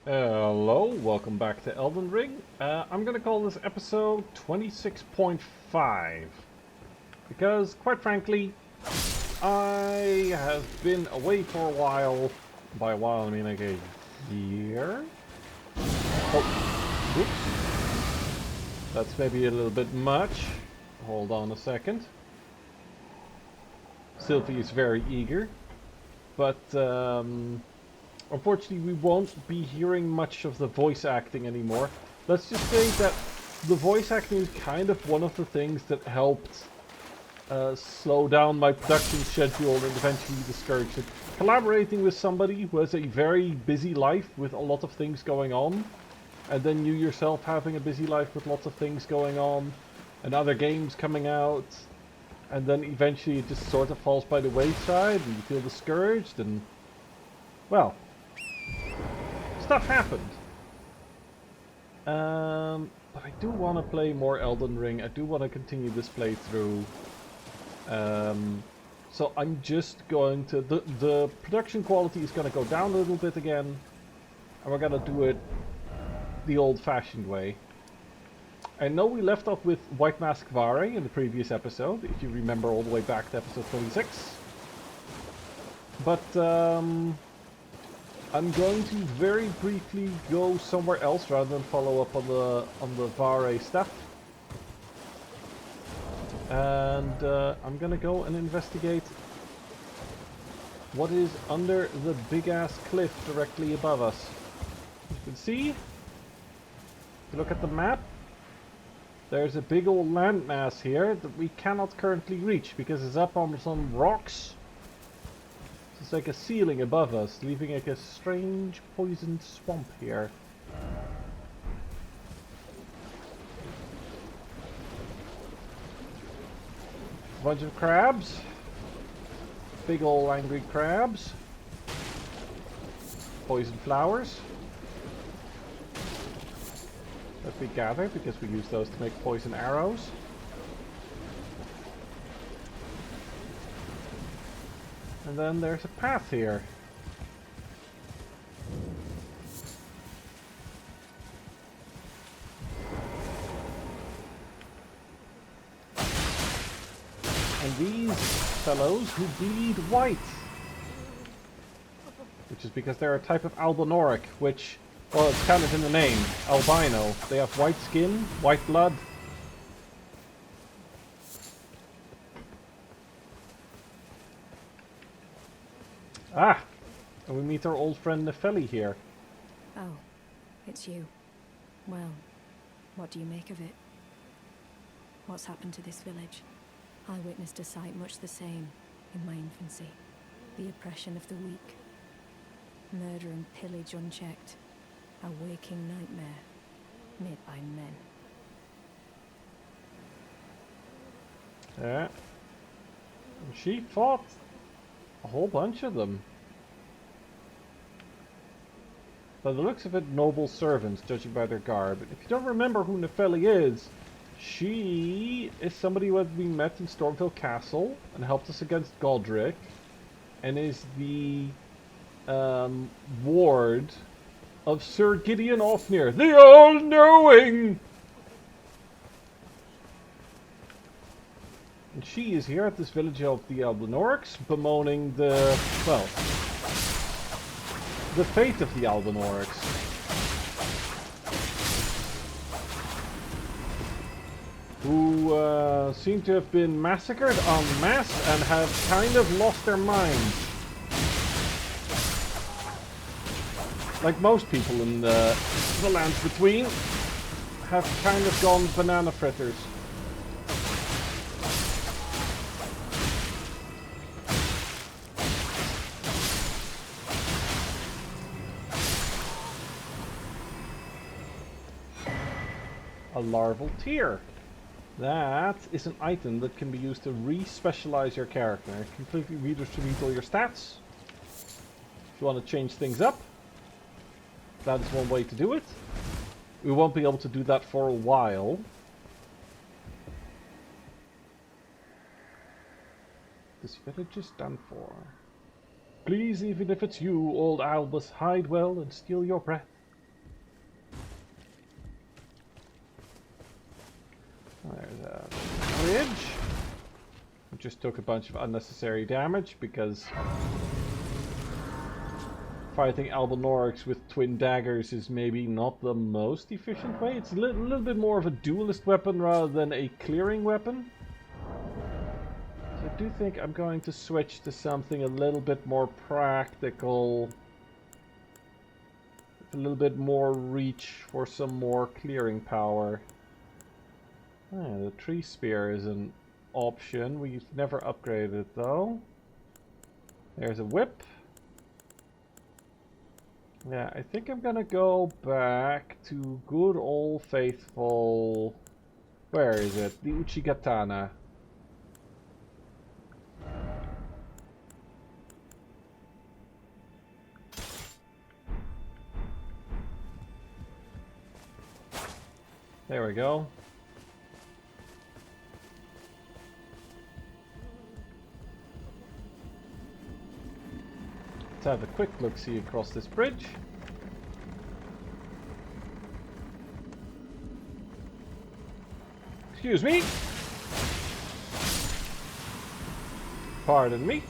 Hello, welcome back to Elden Ring. I'm gonna call this episode 26.5 because, quite frankly, I have been away for a while. By a while, I mean like a year. Oh, oops. That's maybe a little bit much. Hold on a second. Sylvie is very eager, but unfortunately, we won't be hearing much of the voice acting anymore. Let's just say that the voice acting is kind of one of the things that helped slow down my production schedule and eventually discourage it. Collaborating with somebody who has a very busy life with a lot of things going on, and then you yourself having a busy life with lots of things going on, and other games coming out, and then eventually it just sort of falls by the wayside and you feel discouraged and, well, stuff happened. But I do want to play more Elden Ring. I do want to continue this playthrough. So I'm just going to... The production quality is going to go down a little bit again. And we're going to do it the old-fashioned way. I know we left off with White Mask Vare in the previous episode, if you remember all the way back to episode 26. But, I'm going to very briefly go somewhere else rather than follow up on the Vare stuff. And I'm gonna go and investigate what is under the big ass cliff directly above us. You can see, if you look at the map, there's a big old landmass here that we cannot currently reach because it's up on some rocks. It's like a ceiling above us, leaving like a strange poisoned swamp here. A bunch of crabs. Big ol' angry crabs. Poison flowers. That we gather because we use those to make poison arrows. And then there's a path here. And these fellows who bleed white. Which is because they're a type of albinoric, which, well, it's kind of in the name, albino. They have white skin, white blood. Ah! And we meet our old friend Nefeli here. Oh, it's you. Well, what do you make of it? What's happened to this village? I witnessed a sight much the same in my infancy. The oppression of the weak. Murder and pillage unchecked. A waking nightmare, made by men. Yeah. And she fought a whole bunch of them. By the looks of it, noble servants, judging by their garb. If you don't remember who Nefeli is, she is somebody who we met in Stormville Castle and helped us against Godric, and is the ward of Sir Gideon Ofnir, the All-Knowing! And she is here at this village of the Albinorics, bemoaning the, well, the fate of the Albinorics. Who seem to have been massacred en masse and have kind of lost their minds. Like most people in the lands between, have kind of gone banana fritters. A larval tear. That is an item that can be used to re-specialize your character and completely redistribute all your stats. If you want to change things up, that is one way to do it. We won't be able to do that for a while. This village is done for. Please, even if it's you, old Albus, hide well and steal your breath. bridge. We just took a bunch of unnecessary damage because fighting Albinorics with twin daggers is maybe not the most efficient way. It's a little bit more of a duelist weapon rather than a clearing weapon. So I do think I'm going to switch to something a little bit more practical. With a little bit more reach for some more clearing power. The tree spear is an option. We've never upgraded it though. There's a whip. Yeah, I think I'm gonna go back to good old faithful... Where is it? The Uchigatana. There we go. Let's have a quick look-see across this bridge. Excuse me. Pardon me.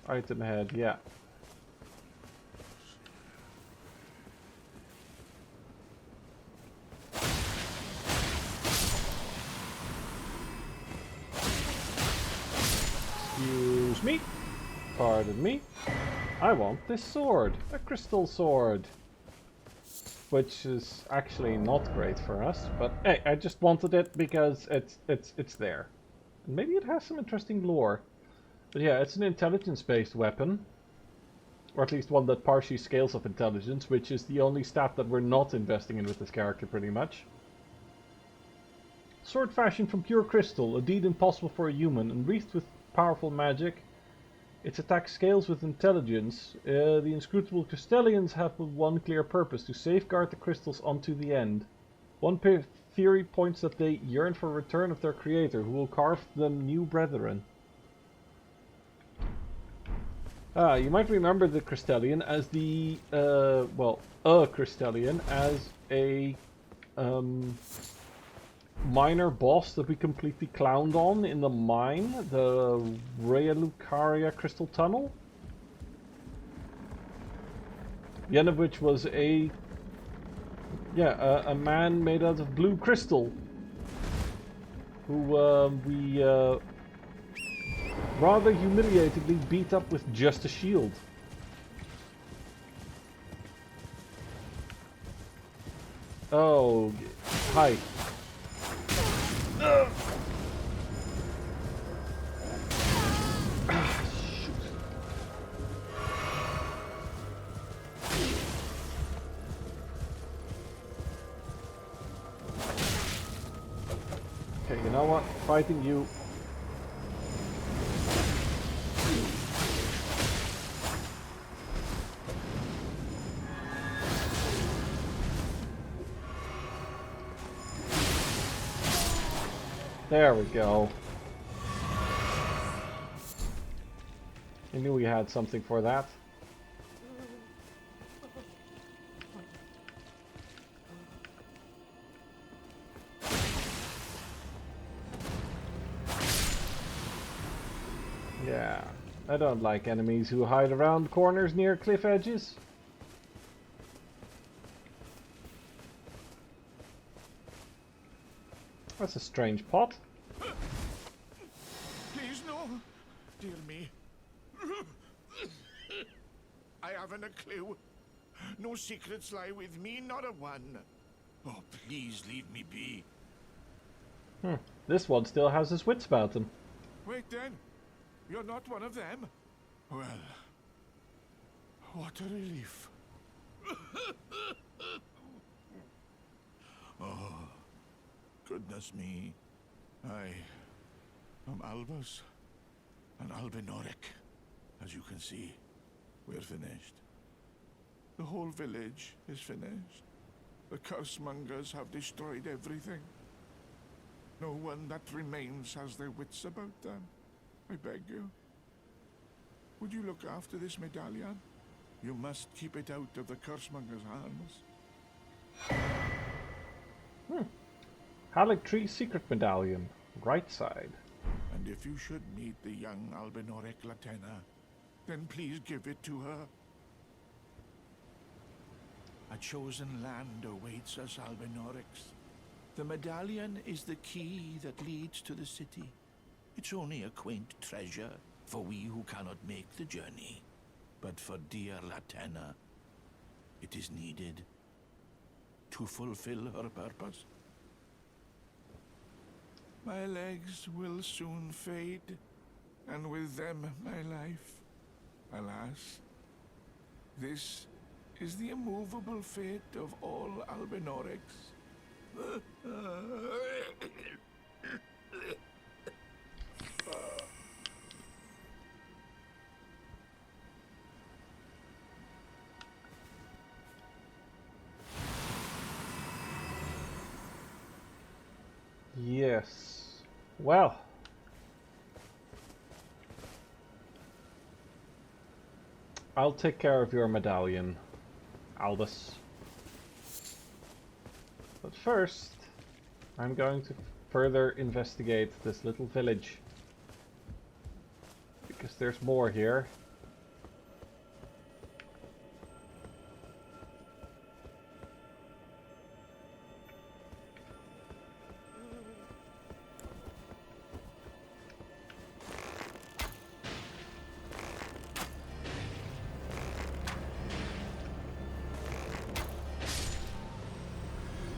Item head, yeah. Excuse me. Pardon me. I want this sword. A crystal sword. Which is actually not great for us, but hey, I just wanted it because it's there. And maybe it has some interesting lore. But yeah, it's an intelligence-based weapon. Or at least one that partially scales up intelligence, which is the only stat that we're not investing in with this character, pretty much. Sword fashioned from pure crystal, a deed impossible for a human, and wreathed with powerful magic. Its attack scales with intelligence. The inscrutable Crystallians have but one clear purpose, to safeguard the crystals unto the end. One theory points that they yearn for a return of their creator, who will carve them new brethren. You might remember the Crystallian as the, a Crystallian as a, minor boss that we completely clowned on in the mine, the Realucaria Crystal Tunnel. The end of which was a man made out of blue crystal who we rather humiliatingly beat up with just a shield. Oh, hi. Okay, you know what? Fighting you. There we go. I knew we had something for that. Yeah, I don't like enemies who hide around corners near cliff edges. That's a strange pot. Please, no. Dear me. I haven't a clue. No secrets lie with me, not a one. Oh, please leave me be. This one still has his wits about him. Wait then. You're not one of them? Well, what a relief. Oh, goodness me. I am Albus, an Albinoric. As you can see, we're finished. The whole village is finished. The cursemongers have destroyed everything. No one that remains has their wits about them. I beg you. Would you look after this medallion? You must keep it out of the cursemongers' hands. Haligtree secret medallion. Right side. And if you should meet the young Albinoric Latenna, then please give it to her. A chosen land awaits us Albinorics. The medallion is the key that leads to the city. It's only a quaint treasure for we who cannot make the journey. But for dear Latenna, it is needed to fulfill her purpose. My legs will soon fade, and with them my life. Alas, this is the immovable fate of all Albinorics. Yes. Well. I'll take care of your medallion, Albus. But first, I'm going to further investigate this little village. Because there's more here.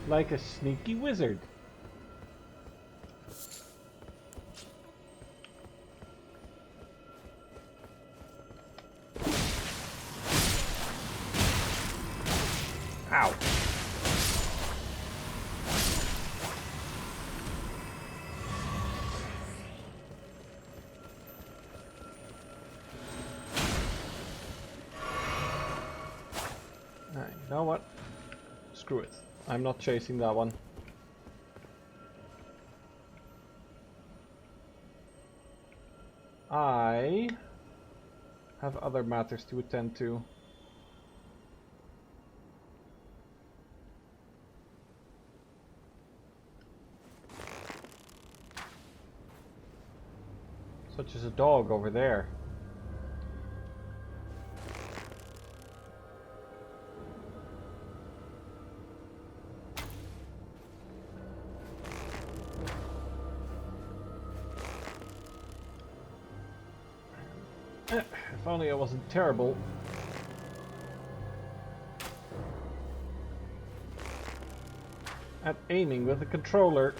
Like a sneaky wizard. Ow. You know what? Screw it. I'm not chasing that one. I have other matters to attend to. Such as a dog over there. If only I wasn't terrible. At aiming with the controller.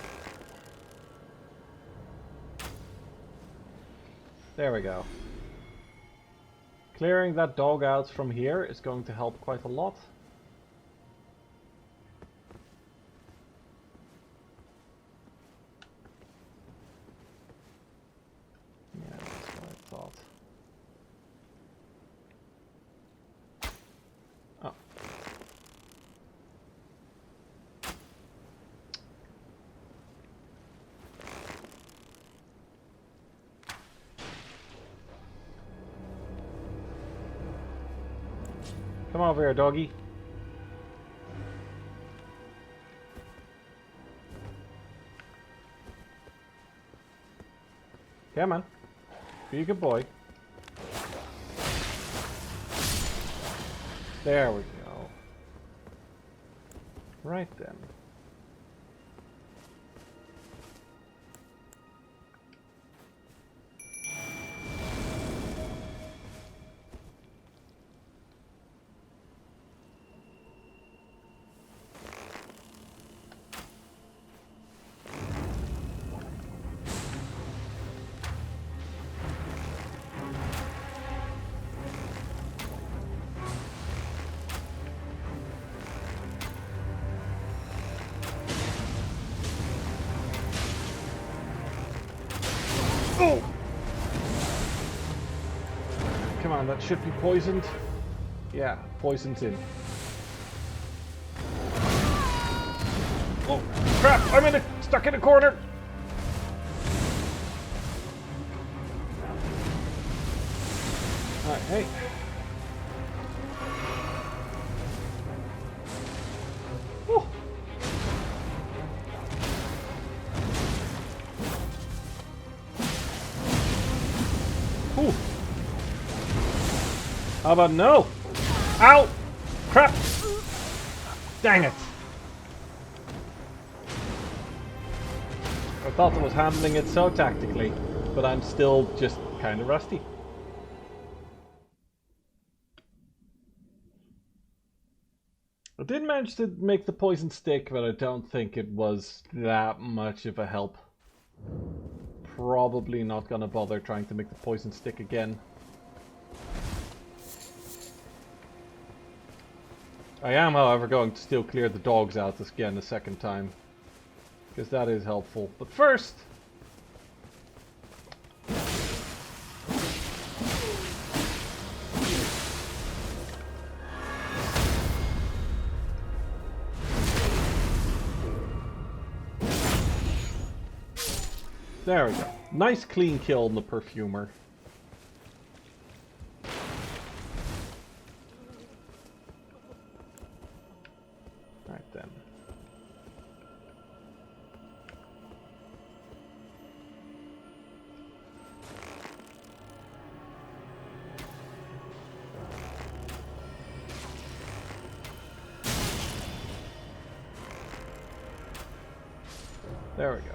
There we go. Clearing that dog out from here is going to help quite a lot. Yeah, that's what I thought. Oh. Come over here, doggy. Come on. Be a good boy. There we go. Right then. Oh! Come on, that should be poisoned. Yeah, poison's in. Oh, crap! Stuck in a corner! Alright, hey. Woo. Ooh. How about no? Ow! Crap! Dang it! I thought I was handling it so tactically, but I'm still just kind of rusty. I did manage to make the poison stick, but I don't think it was that much of a help. Probably not gonna bother trying to make the poison stick again. I am, however, going to still clear the dogs out again a second time. Because that is helpful. But first... there we go. Nice clean kill on the perfumer. Right then. There we go.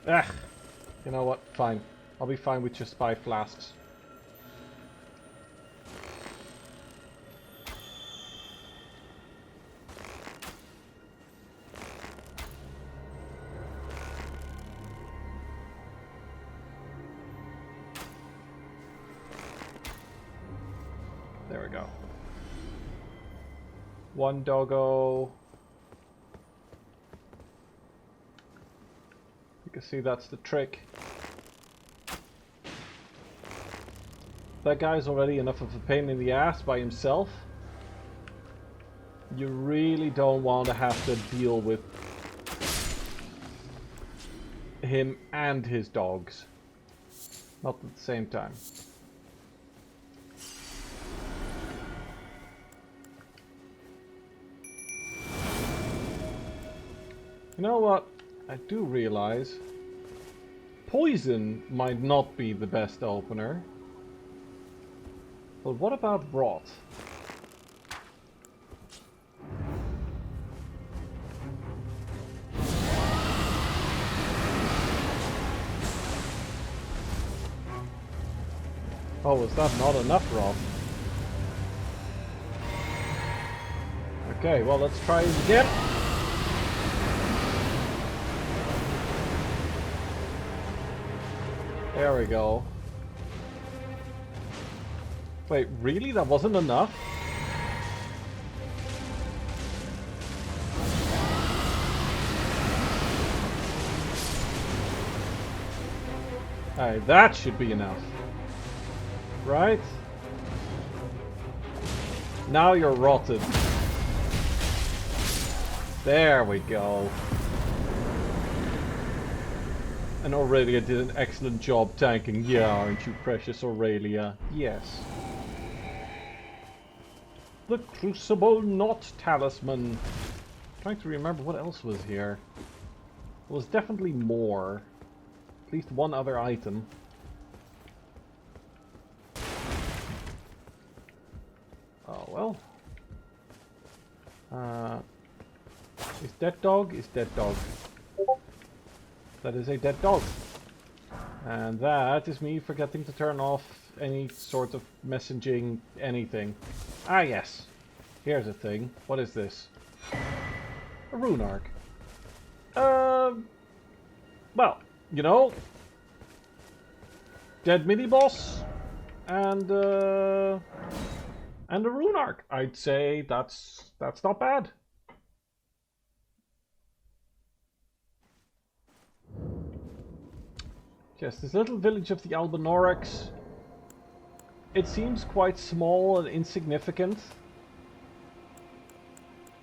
Ah, you know what? Fine. I'll be fine with just 5 flasks. There we go. One doggo. You can see that's the trick. That guy's already enough of a pain in the ass by himself. You really don't want to have to deal with him and his dogs. Not at the same time. You know what? I do realize poison might not be the best opener. But what about rot? Oh, is that not enough rot? Okay, well, let's try it again. There we go. Wait, really? That wasn't enough? Alright, that should be enough. Right? Now you're rotted. There we go. And Aurelia did an excellent job tanking. Yeah, aren't you precious, Aurelia? Yes. The Crucible Knot Talisman. I'm trying to remember what else was here. There was definitely more. At least one other item. Oh well. Is dead dog? Is dead dog. That is a dead dog. And that is me forgetting to turn off any sort of messaging anything. Ah yes. Here's a thing. What is this? A rune arc. Well, you know. Dead mini boss. and a rune arc. I'd say that's not bad. Yes, this little village of the Albanorex. It seems quite small and insignificant.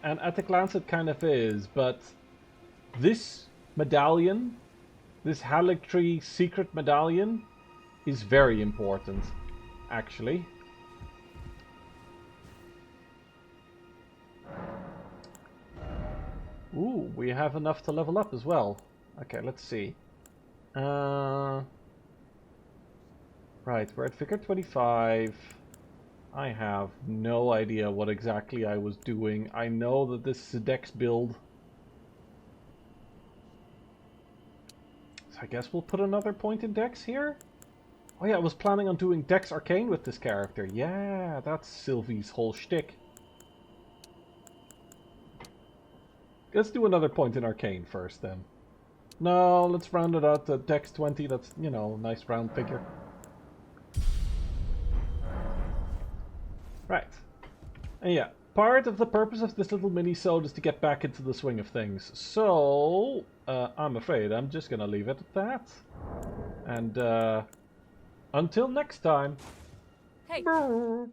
And at a glance it kind of is, but this medallion, this Haligtree secret medallion, is very important, actually. Ooh, we have enough to level up as well. Okay, let's see. Right, we're at figure 25. I have no idea what exactly I was doing. I know that this is a Dex build. So I guess we'll put another point in Dex here? Oh yeah, I was planning on doing Dex Arcane with this character. Yeah, that's Sylvie's whole shtick. Let's do another point in Arcane first then. No, let's round it out to Dex 20. That's, you know, nice round figure. Right. And yeah, part of the purpose of this little mini-sode is to get back into the swing of things. So, I'm afraid I'm just gonna leave it at that. And, until next time. Hey! Brrr.